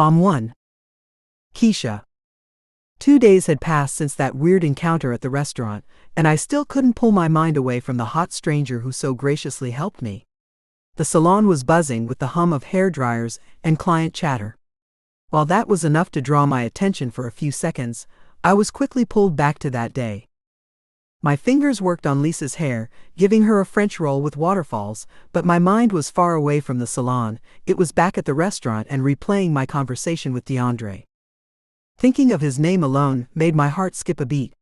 Bomb 1. Keisha. 2 days had passed since that weird encounter at the restaurant, and I still couldn't pull my mind away from the hot stranger who so graciously helped me. The salon was buzzing with the hum of hair dryers and client chatter. While that was enough to draw my attention for a few seconds, I was quickly pulled back to that day. My fingers worked on Lisa's hair, giving her a French roll with waterfalls, but my mind was far away from the salon. It was back at the restaurant and replaying my conversation with Deandra. Thinking of his name alone made my heart skip a beat.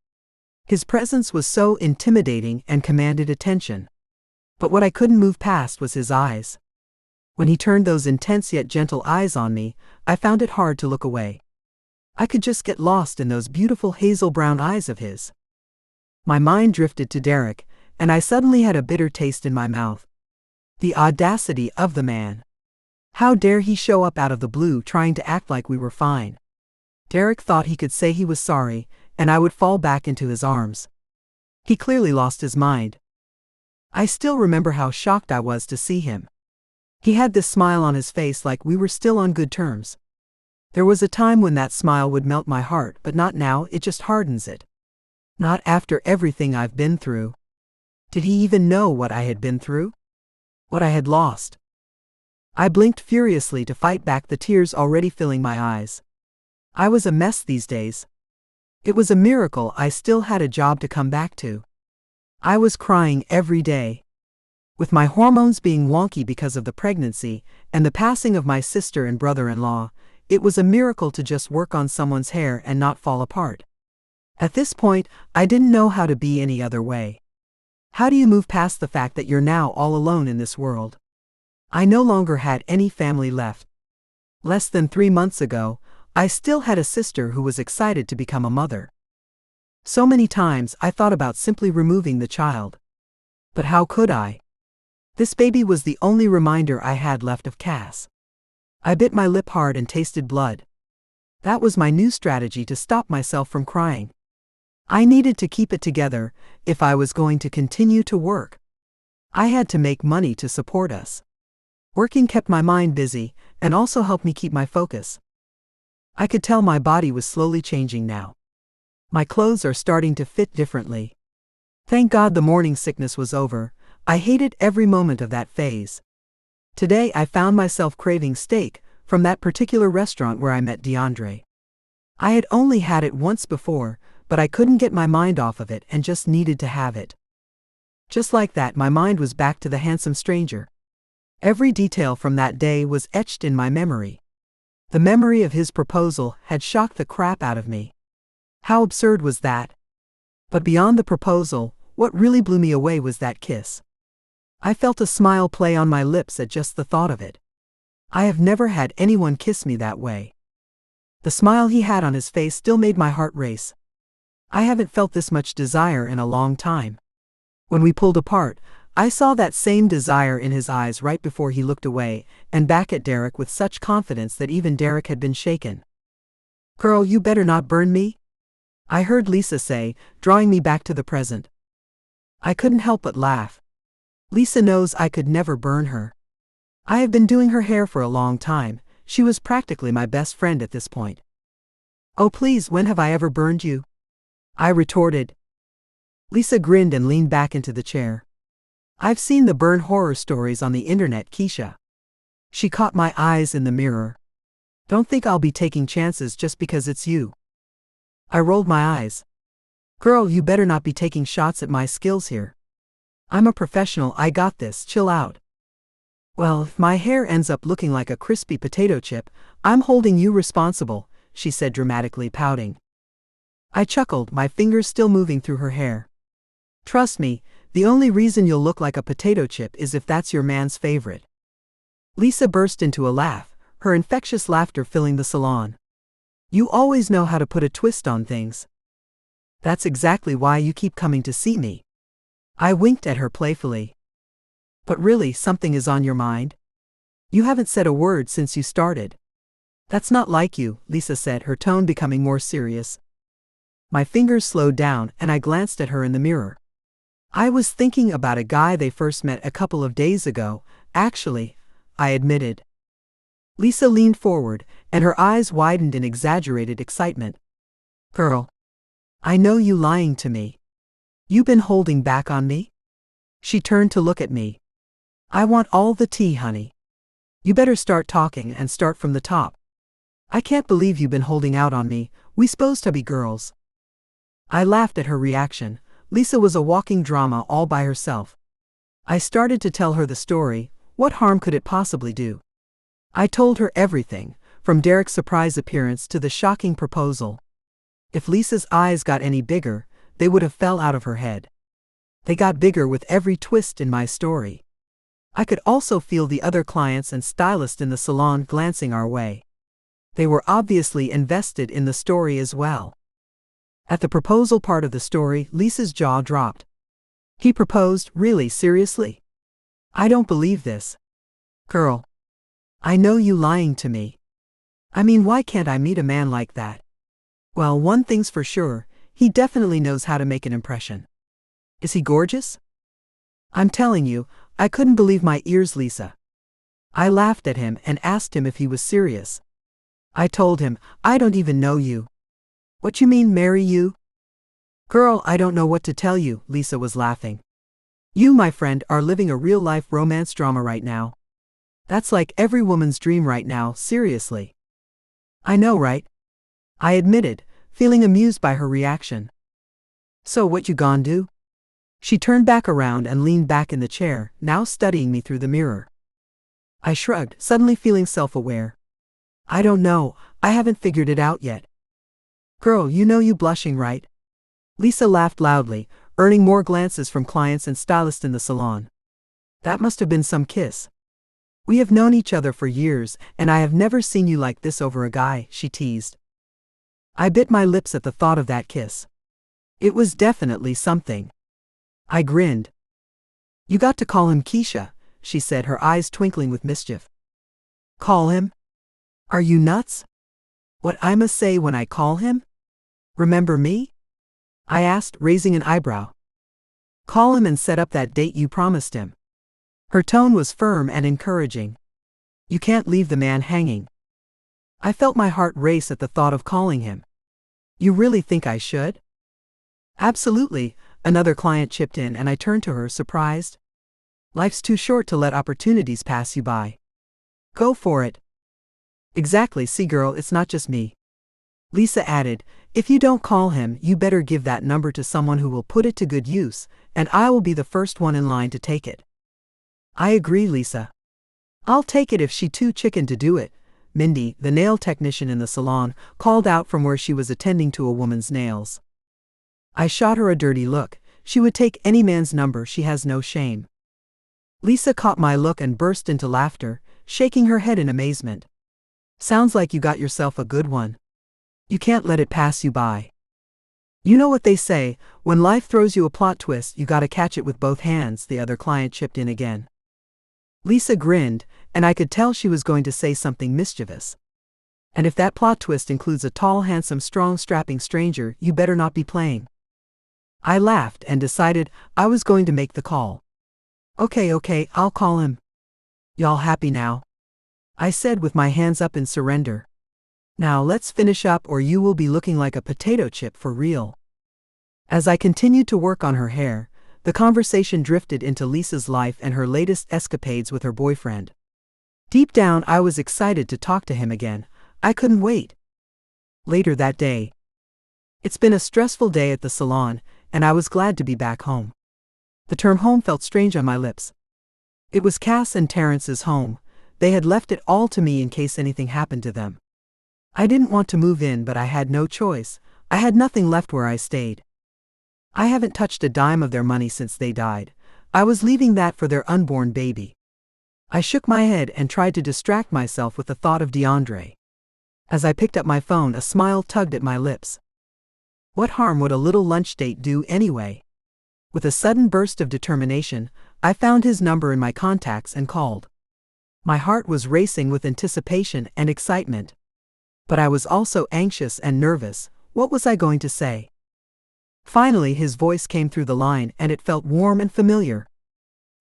His presence was so intimidating and commanded attention. But what I couldn't move past was his eyes. When he turned those intense yet gentle eyes on me, I found it hard to look away. I could just get lost in those beautiful hazel brown eyes of his. My mind drifted to Derek, and I suddenly had a bitter taste in my mouth. The audacity of the man. How dare he show up out of the blue trying to act like we were fine? Derek thought he could say he was sorry, and I would fall back into his arms. He clearly lost his mind. I still remember how shocked I was to see him. He had this smile on his face like we were still on good terms. There was a time when that smile would melt my heart, but not now. It just hardens it. Not after everything I've been through. Did he even know what I had been through? What I had lost? I blinked furiously to fight back the tears already filling my eyes. I was a mess these days. It was a miracle I still had a job to come back to. I was crying every day. With my hormones being wonky because of the pregnancy and the passing of my sister and brother-in-law, it was a miracle to just work on someone's hair and not fall apart. At this point, I didn't know how to be any other way. How do you move past the fact that you're now all alone in this world? I no longer had any family left. Less than 3 months ago, I still had a sister who was excited to become a mother. So many times I thought about simply removing the child. But how could I? This baby was the only reminder I had left of Cass. I bit my lip hard and tasted blood. That was my new strategy to stop myself from crying. I needed to keep it together if I was going to continue to work. I had to make money to support us. Working kept my mind busy and also helped me keep my focus. I could tell my body was slowly changing now. My clothes are starting to fit differently. Thank God the morning sickness was over. I hated every moment of that phase. Today I found myself craving steak from that particular restaurant where I met Deandra. I had only had it once before, but I couldn't get my mind off of it and just needed to have it. Just like that, my mind was back to the handsome stranger. Every detail from that day was etched in my memory. The memory of his proposal had shocked the crap out of me. How absurd was that? But beyond the proposal, what really blew me away was that kiss. I felt a smile play on my lips at just the thought of it. I have never had anyone kiss me that way. The smile he had on his face still made my heart race. I haven't felt this much desire in a long time. When we pulled apart, I saw that same desire in his eyes right before he looked away and back at Derek with such confidence that even Derek had been shaken. "Girl, you better not burn me," I heard Lisa say, drawing me back to the present. I couldn't help but laugh. Lisa knows I could never burn her. I have been doing her hair for a long time. She was practically my best friend at this point. "Oh please, when have I ever burned you?" I retorted. Lisa grinned and leaned back into the chair. "I've seen the burn horror stories on the internet, Keisha." She caught my eyes in the mirror. "Don't think I'll be taking chances just because it's you." I rolled my eyes. "Girl, you better not be taking shots at my skills here. I'm a professional, I got this, chill out." "Well, if my hair ends up looking like a crispy potato chip, I'm holding you responsible," she said dramatically, pouting. I chuckled, my fingers still moving through her hair. "Trust me, the only reason you'll look like a potato chip is if that's your man's favorite." Lisa burst into a laugh, her infectious laughter filling the salon. "You always know how to put a twist on things. That's exactly why you keep coming to see me." I winked at her playfully. "But really, something is on your mind? You haven't said a word since you started." "That's not like you," Lisa said, her tone becoming more serious. My fingers slowed down and I glanced at her in the mirror. "I was thinking about a guy they first met a couple of days ago, actually," I admitted. Lisa leaned forward, and her eyes widened in exaggerated excitement. Girl, I know you lying to me. You been holding back on me? She turned to look at me. I want all the tea, honey. You better start talking and start from the top. I can't believe you been holding out on me. We supposed to be girls. I laughed at her reaction. Lisa was a walking drama all by herself. I started to tell her the story. What harm could it possibly do? I told her everything, from Derek's surprise appearance to the shocking proposal. If Lisa's eyes got any bigger, they would have fell out of her head. They got bigger with every twist in my story. I could also feel the other clients and stylists in the salon glancing our way. They were obviously invested in the story as well. At the proposal part of the story, Lisa's jaw dropped. He proposed, really, seriously? I don't believe this. Girl, I know you lying to me. I mean, why can't I meet a man like that? Well, one thing's for sure, he definitely knows how to make an impression. Is he gorgeous? I'm telling you, I couldn't believe my ears, Lisa. I laughed at him and asked him if he was serious. I told him, I don't even know you. What you mean, marry you? Girl, I don't know what to tell you, Lisa was laughing. You, my friend, are living a real-life romance drama right now. That's like every woman's dream right now, seriously. I know, right? I admitted, feeling amused by her reaction. So what you gon' do? She turned back around and leaned back in the chair, now studying me through the mirror. I shrugged, suddenly feeling self-aware. I don't know, I haven't figured it out yet. Girl, you know you blushing, right? Lisa laughed loudly, earning more glances from clients and stylists in the salon. That must have been some kiss. We have known each other for years, and I have never seen you like this over a guy, she teased. I bit my lips at the thought of that kiss. It was definitely something. I grinned. You got to call him Keisha, she said, her eyes twinkling with mischief. Call him? Are you nuts? What I'ma say when I call him? Remember me? I asked, raising an eyebrow. Call him and set up that date you promised him. Her tone was firm and encouraging. You can't leave the man hanging. I felt my heart race at the thought of calling him. You really think I should? Absolutely, another client chipped in, and I turned to her, surprised. Life's too short to let opportunities pass you by. Go for it. Exactly, see girl, it's not just me. Lisa added, if you don't call him, you better give that number to someone who will put it to good use, and I will be the first one in line to take it. I agree, Lisa. I'll take it if she too chicken to do it, Mindy, the nail technician in the salon, called out from where she was attending to a woman's nails. I shot her a dirty look. She would take any man's number, she has no shame. Lisa caught my look and burst into laughter, shaking her head in amazement. Sounds like you got yourself a good one. You can't let it pass you by. You know what they say, when life throws you a plot twist, you gotta catch it with both hands, the other client chipped in again. Lisa grinned, and I could tell she was going to say something mischievous. And if that plot twist includes a tall, handsome, strong, strapping stranger, you better not be playing. I laughed and decided I was going to make the call. Okay, I'll call him. Y'all happy now? I said with my hands up in surrender. Now let's finish up or you will be looking like a potato chip for real. As I continued to work on her hair, the conversation drifted into Lisa's life and her latest escapades with her boyfriend. Deep down, I was excited to talk to him again. I couldn't wait. Later that day. It's been a stressful day at the salon, and I was glad to be back home. The term home felt strange on my lips. It was Cass and Terrence's home. They had left it all to me in case anything happened to them. I didn't want to move in, but I had no choice. I had nothing left where I stayed. I haven't touched a dime of their money since they died. I was leaving that for their unborn baby. I shook my head and tried to distract myself with the thought of Deandra. As I picked up my phone, a smile tugged at my lips. What harm would a little lunch date do anyway? With a sudden burst of determination, I found his number in my contacts and called. My heart was racing with anticipation and excitement. But I was also anxious and nervous. What was I going to say? Finally, his voice came through the line, and it felt warm and familiar.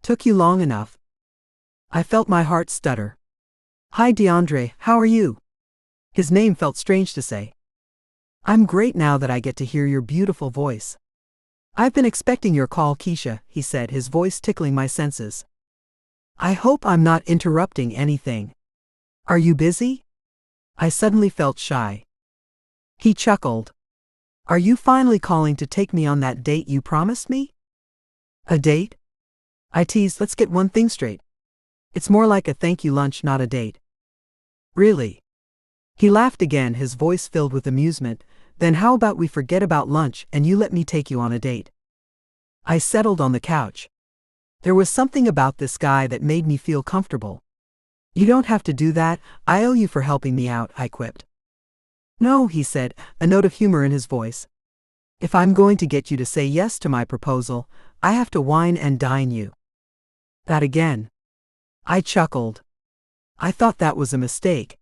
Took you long enough? I felt my heart stutter. Hi Deandra, how are you? His name felt strange to say. I'm great now that I get to hear your beautiful voice. I've been expecting your call, Keisha, he said, his voice tickling my senses. I hope I'm not interrupting anything. Are you busy? I suddenly felt shy. He chuckled. Are you finally calling to take me on that date you promised me? A date? I teased, let's get one thing straight. It's more like a thank you lunch, not a date. Really? He laughed again, his voice filled with amusement. Then how about we forget about lunch and you let me take you on a date? I settled on the couch. There was something about this guy that made me feel comfortable. You don't have to do that, I owe you for helping me out, I quipped. No, he said, a note of humor in his voice. If I'm going to get you to say yes to my proposal, I have to wine and dine you. That again. I chuckled. I thought that was a mistake.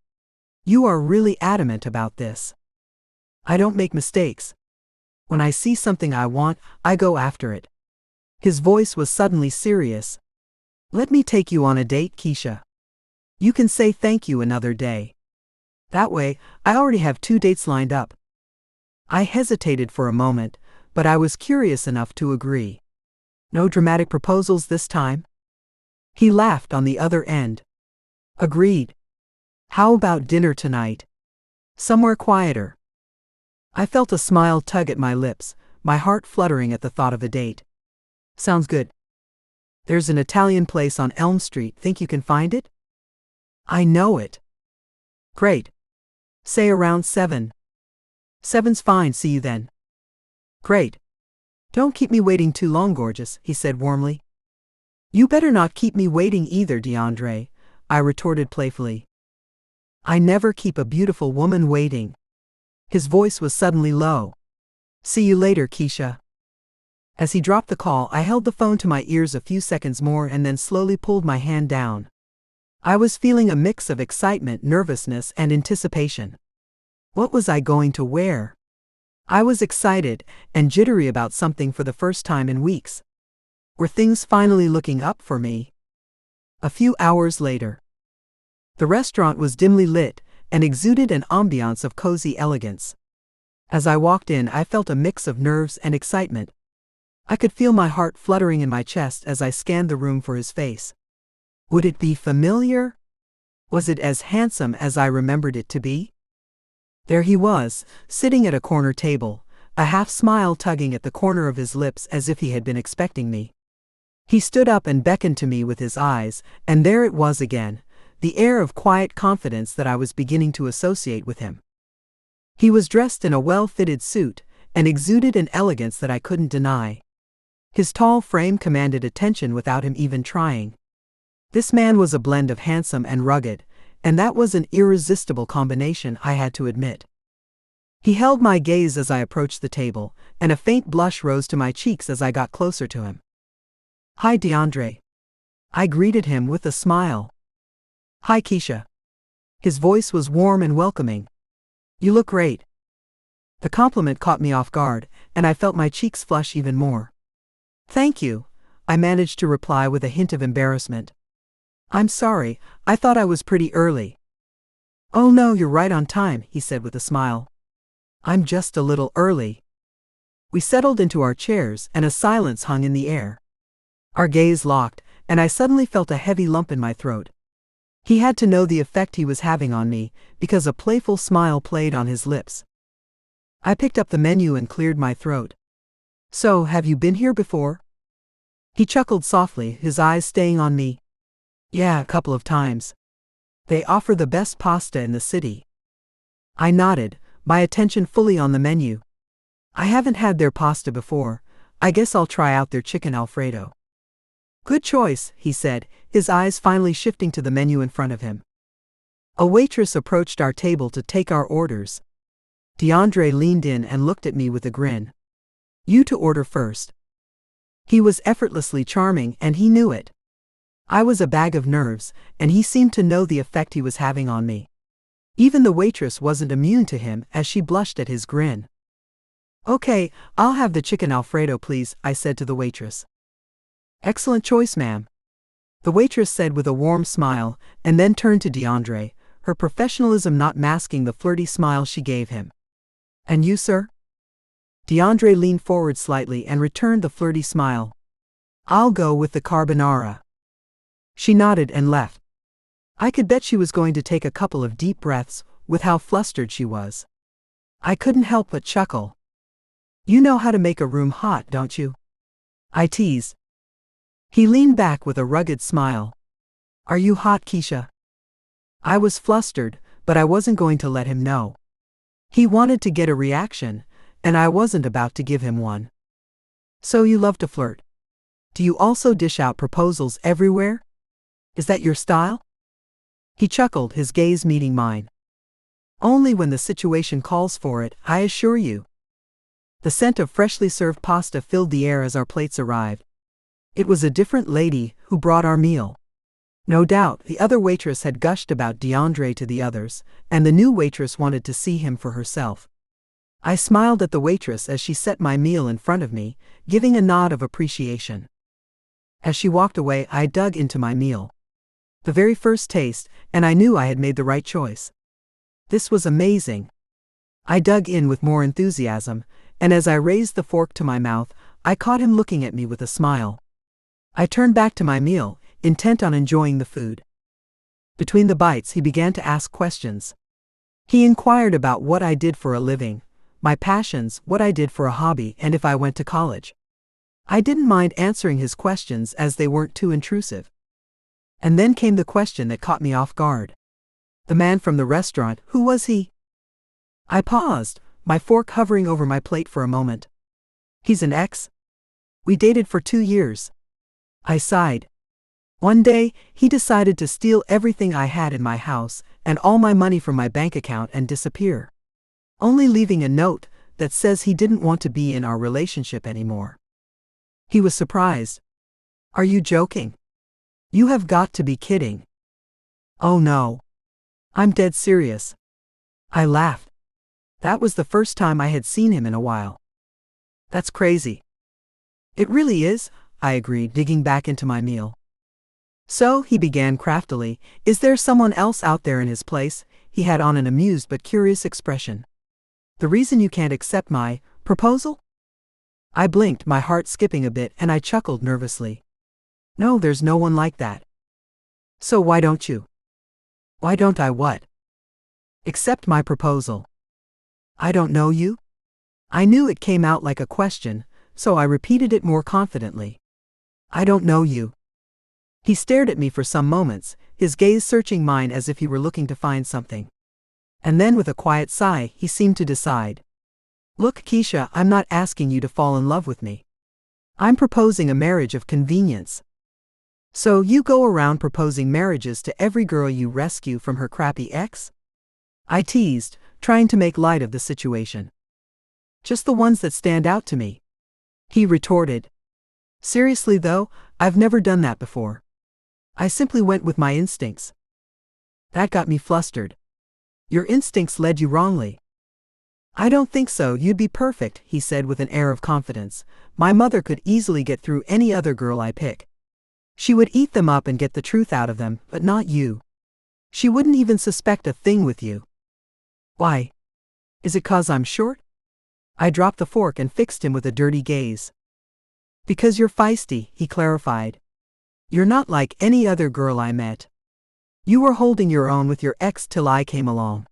You are really adamant about this. I don't make mistakes. When I see something I want, I go after it. His voice was suddenly serious. Let me take you on a date, Keisha. You can say thank you another day. That way, I already have 2 dates lined up. I hesitated for a moment, but I was curious enough to agree. No dramatic proposals this time? He laughed on the other end. Agreed. How about dinner tonight? Somewhere quieter. I felt a smile tug at my lips, my heart fluttering at the thought of a date. Sounds good. There's an Italian place on Elm Street, think you can find it? I know it. Great. Say around 7. 7's fine, see you then. Great. Don't keep me waiting too long, gorgeous, he said warmly. You better not keep me waiting either, Deandra, I retorted playfully. I never keep a beautiful woman waiting. His voice was suddenly low. See you later, Keisha. As he dropped the call, I held the phone to my ears a few seconds more and then slowly pulled my hand down. I was feeling a mix of excitement, nervousness, and anticipation. What was I going to wear? I was excited and jittery about something for the first time in weeks. Were things finally looking up for me? A few hours later. The restaurant was dimly lit and exuded an ambiance of cozy elegance. As I walked in, I felt a mix of nerves and excitement. I could feel my heart fluttering in my chest as I scanned the room for his face. Would it be familiar? Was it as handsome as I remembered it to be? There he was, sitting at a corner table, a half smile tugging at the corner of his lips as if he had been expecting me. He stood up and beckoned to me with his eyes, and there it was again, the air of quiet confidence that I was beginning to associate with him. He was dressed in a well-fitted suit, and exuded an elegance that I couldn't deny. His tall frame commanded attention without him even trying. This man was a blend of handsome and rugged, and that was an irresistible combination, I had to admit. He held my gaze as I approached the table, and a faint blush rose to my cheeks as I got closer to him. Hi, Deandra. I greeted him with a smile. Hi, Keisha. His voice was warm and welcoming. You look great. The compliment caught me off guard, and I felt my cheeks flush even more. Thank you, I managed to reply with a hint of embarrassment. I'm sorry, I thought I was pretty early. Oh no, you're right on time, he said with a smile. I'm just a little early. We settled into our chairs, and a silence hung in the air. Our gaze locked, and I suddenly felt a heavy lump in my throat. He had to know the effect he was having on me, because a playful smile played on his lips. I picked up the menu and cleared my throat. So, have you been here before? He chuckled softly, his eyes staying on me. Yeah, a couple of times. They offer the best pasta in the city. I nodded, my attention fully on the menu. I haven't had their pasta before. I guess I'll try out their chicken Alfredo. Good choice, he said, his eyes finally shifting to the menu in front of him. A waitress approached our table to take our orders. Deandra leaned in and looked at me with a grin. You to order first. He was effortlessly charming, and he knew it. I was a bag of nerves, and he seemed to know the effect he was having on me. Even the waitress wasn't immune to him as she blushed at his grin. Okay, I'll have the chicken Alfredo, please, I said to the waitress. Excellent choice, ma'am. the waitress said with a warm smile, and then turned to Deandra, her professionalism not masking the flirty smile she gave him. And you, sir? Deandra leaned forward slightly and returned the flirty smile. I'll go with the carbonara. She nodded and left. I could bet she was going to take a couple of deep breaths, with how flustered she was. I couldn't help but chuckle. You know how to make a room hot, don't you? I teased. He leaned back with a rugged smile. Are you hot, Keisha? I was flustered, but I wasn't going to let him know. He wanted to get a reaction, and I wasn't about to give him one. So you love to flirt. Do you also dish out proposals everywhere? Is that your style? He chuckled, his gaze meeting mine. Only when the situation calls for it, I assure you. The scent of freshly served pasta filled the air as our plates arrived. It was a different lady who brought our meal. No doubt, the other waitress had gushed about Deandra to the others, and the new waitress wanted to see him for herself. I smiled at the waitress as she set my meal in front of me, giving a nod of appreciation. As she walked away, I dug into my meal. The very first taste, and I knew I had made the right choice. This was amazing. I dug in with more enthusiasm, and as I raised the fork to my mouth, I caught him looking at me with a smile. I turned back to my meal, intent on enjoying the food. Between the bites, he began to ask questions. He inquired about what I did for a living, my passions, what I did for a hobby, and if I went to college. I didn't mind answering his questions as they weren't too intrusive. And then came the question that caught me off guard. The man from the restaurant, who was he? I paused, my fork hovering over my plate for a moment. He's an ex? We dated for 2 years. I sighed. One day, he decided to steal everything I had in my house and all my money from my bank account and disappear. Only leaving a note that says he didn't want to be in our relationship anymore. He was surprised. Are you joking? You have got to be kidding. Oh no. I'm dead serious. I laughed. That was the first time I had seen him in a while. That's crazy. It really is, I agreed, digging back into my meal. So, he began craftily, is there someone else out there in his place? He had on an amused but curious expression. The reason you can't accept my proposal? I blinked, my heart skipping a bit, and I chuckled nervously. No, there's no one like that. So why don't you? Why don't I what? Accept my proposal. I don't know you? I knew it came out like a question, so I repeated it more confidently. I don't know you. He stared at me for some moments, his gaze searching mine as if he were looking to find something. And then with a quiet sigh, he seemed to decide. Look, Keisha, I'm not asking you to fall in love with me. I'm proposing a marriage of convenience. So you go around proposing marriages to every girl you rescue from her crappy ex? I teased, trying to make light of the situation. Just the ones that stand out to me. He retorted. Seriously though, I've never done that before. I simply went with my instincts. That got me flustered. Your instincts led you wrongly. I don't think so, you'd be perfect, he said with an air of confidence. My mother could easily get through any other girl I pick. She would eat them up and get the truth out of them, but not you. She wouldn't even suspect a thing with you. Why? Is it 'cause I'm short? I dropped the fork and fixed him with a dirty gaze. Because you're feisty, he clarified. You're not like any other girl I met. You were holding your own with your ex till I came along.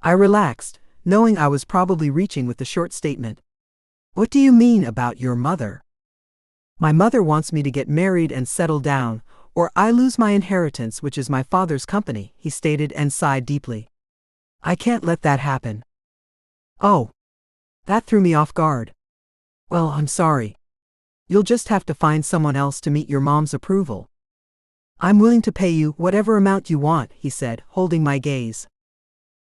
I relaxed, knowing I was probably reaching with the short statement. What do you mean about your mother? My mother wants me to get married and settle down, or I lose my inheritance, which is my father's company, he stated and sighed deeply. I can't let that happen. Oh. That threw me off guard. Well, I'm sorry. You'll just have to find someone else to meet your mom's approval. I'm willing to pay you whatever amount you want, he said, holding my gaze.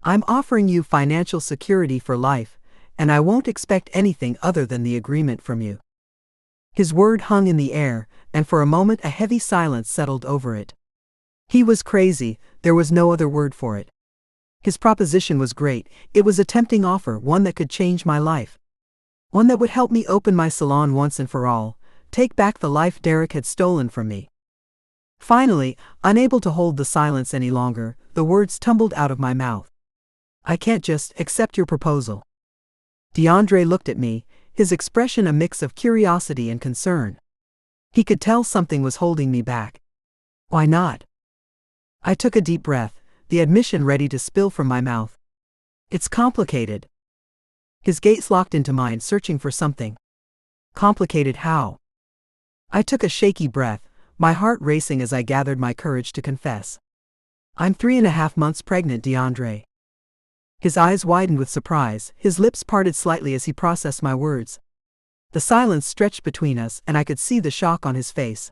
I'm offering you financial security for life, and I won't expect anything other than the agreement from you. His word hung in the air, and for a moment a heavy silence settled over it. He was crazy, there was no other word for it. His proposition was great, it was a tempting offer, one that could change my life. One that would help me open my salon once and for all, take back the life Derek had stolen from me. Finally, unable to hold the silence any longer, the words tumbled out of my mouth. I can't just accept your proposal. Deandra looked at me, his expression a mix of curiosity and concern. He could tell something was holding me back. Why not? I took a deep breath, the admission ready to spill from my mouth. It's complicated. His gaze locked into mine, searching for something. Complicated how? I took a shaky breath, my heart racing as I gathered my courage to confess. I'm 3.5 months pregnant, Deandra. His eyes widened with surprise, his lips parted slightly as he processed my words. The silence stretched between us, and I could see the shock on his face.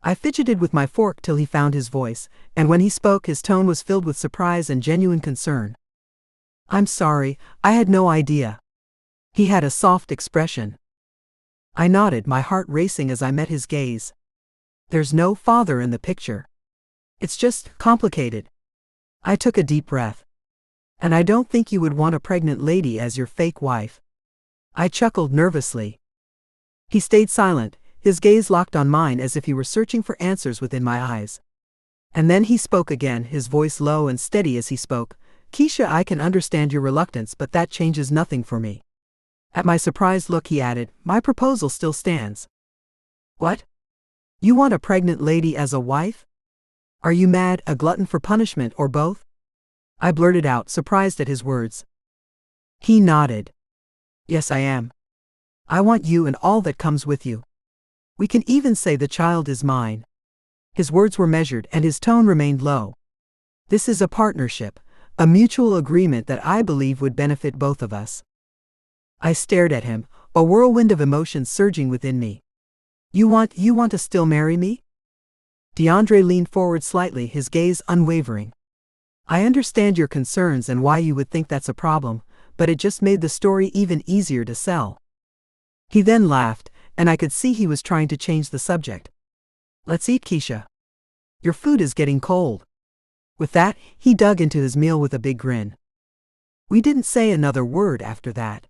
I fidgeted with my fork till he found his voice, and when he spoke, his tone was filled with surprise and genuine concern. I'm sorry, I had no idea. He had a soft expression. I nodded, my heart racing as I met his gaze. There's no father in the picture. It's just complicated. I took a deep breath. And I don't think you would want a pregnant lady as your fake wife. I chuckled nervously. He stayed silent, his gaze locked on mine as if he were searching for answers within my eyes. And then he spoke again, his voice low and steady as he spoke. Keisha, I can understand your reluctance, but that changes nothing for me. At my surprised look, he added, my proposal still stands. What? You want a pregnant lady as a wife? Are you mad, a glutton for punishment, or both? I blurted out, surprised at his words. He nodded. Yes, I am. I want you and all that comes with you. We can even say the child is mine. His words were measured and his tone remained low. This is a partnership, a mutual agreement that I believe would benefit both of us. I stared at him, a whirlwind of emotions surging within me. You want to still marry me? Deandra leaned forward slightly, his gaze unwavering. I understand your concerns and why you would think that's a problem, but it just made the story even easier to sell. He then laughed, and I could see he was trying to change the subject. Let's eat, Keisha. Your food is getting cold. With that, he dug into his meal with a big grin. We didn't say another word after that.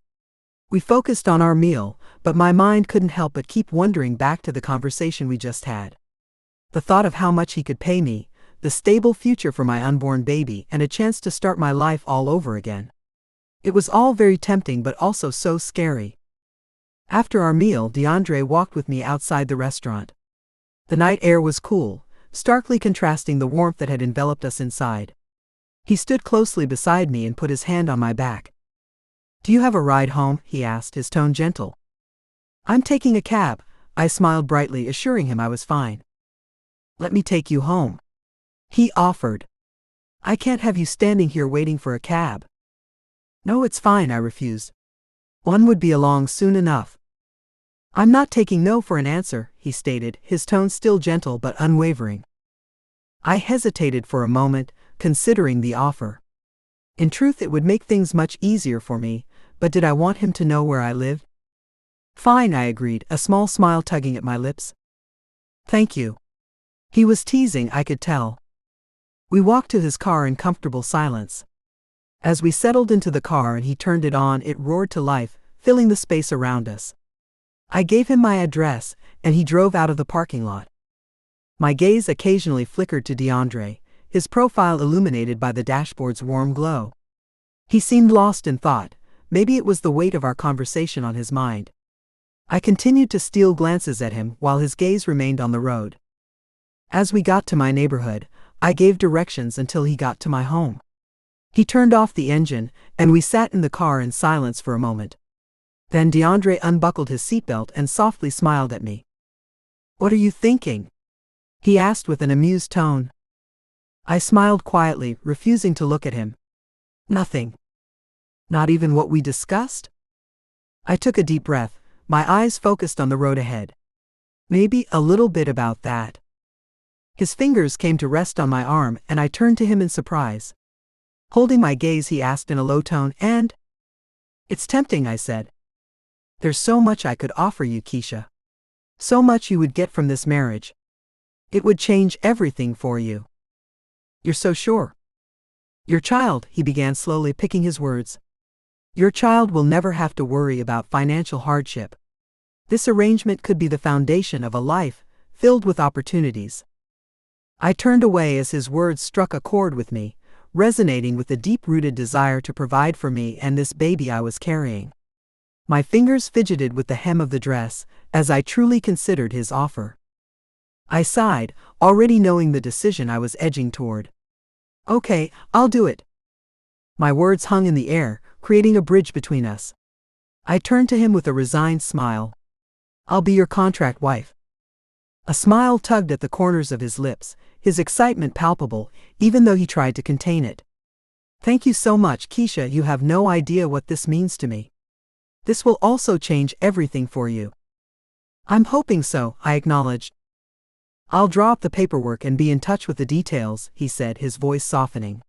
We focused on our meal, but my mind couldn't help but keep wandering back to the conversation we just had. The thought of how much he could pay me, the stable future for my unborn baby, and a chance to start my life all over again. It was all very tempting but also so scary. After our meal, Deandra walked with me outside the restaurant. The night air was cool, starkly contrasting the warmth that had enveloped us inside. He stood closely beside me and put his hand on my back. Do you have a ride home? He asked, his tone gentle. I'm taking a cab, I smiled brightly, assuring him I was fine. Let me take you home, he offered. I can't have you standing here waiting for a cab. No, it's fine, I refused. One would be along soon enough. I'm not taking no for an answer, he stated, his tone still gentle but unwavering. I hesitated for a moment, considering the offer. In truth, it would make things much easier for me, but did I want him to know where I lived? Fine, I agreed, a small smile tugging at my lips. Thank you. He was teasing, I could tell. We walked to his car in comfortable silence. As we settled into the car and he turned it on, it roared to life, filling the space around us. I gave him my address, and he drove out of the parking lot. My gaze occasionally flickered to Deandra, his profile illuminated by the dashboard's warm glow. He seemed lost in thought, maybe it was the weight of our conversation on his mind. I continued to steal glances at him while his gaze remained on the road. As we got to my neighborhood, I gave directions until he got to my home. He turned off the engine, and we sat in the car in silence for a moment. Then Deandra unbuckled his seatbelt and softly smiled at me. What are you thinking? He asked with an amused tone. I smiled quietly, refusing to look at him. Nothing. Not even what we discussed? I took a deep breath, my eyes focused on the road ahead. Maybe a little bit about that. His fingers came to rest on my arm, and I turned to him in surprise. Holding my gaze, he asked in a low tone, and? It's tempting, I said. There's so much I could offer you, Keisha. So much you would get from this marriage. It would change everything for you. You're so sure. Your child, he began slowly, picking his words. Your child will never have to worry about financial hardship. This arrangement could be the foundation of a life filled with opportunities. I turned away as his words struck a chord with me, resonating with the deep-rooted desire to provide for me and this baby I was carrying. My fingers fidgeted with the hem of the dress, as I truly considered his offer. I sighed, already knowing the decision I was edging toward. Okay, I'll do it. My words hung in the air, creating a bridge between us. I turned to him with a resigned smile. I'll be your contract wife. A smile tugged at the corners of his lips, his excitement palpable, even though he tried to contain it. Thank you so much, Keisha. You have no idea what this means to me. This will also change everything for you. I'm hoping so, I acknowledged. I'll draw up the paperwork and be in touch with the details, he said, his voice softening.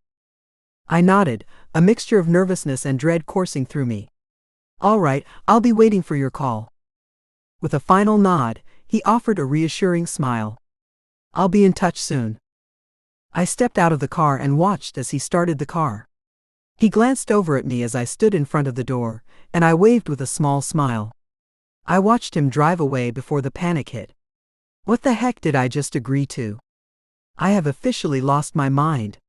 I nodded, a mixture of nervousness and dread coursing through me. All right, I'll be waiting for your call. With a final nod, he offered a reassuring smile. I'll be in touch soon. I stepped out of the car and watched as he started the car. He glanced over at me as I stood in front of the door, and I waved with a small smile. I watched him drive away before the panic hit. What the heck did I just agree to? I have officially lost my mind.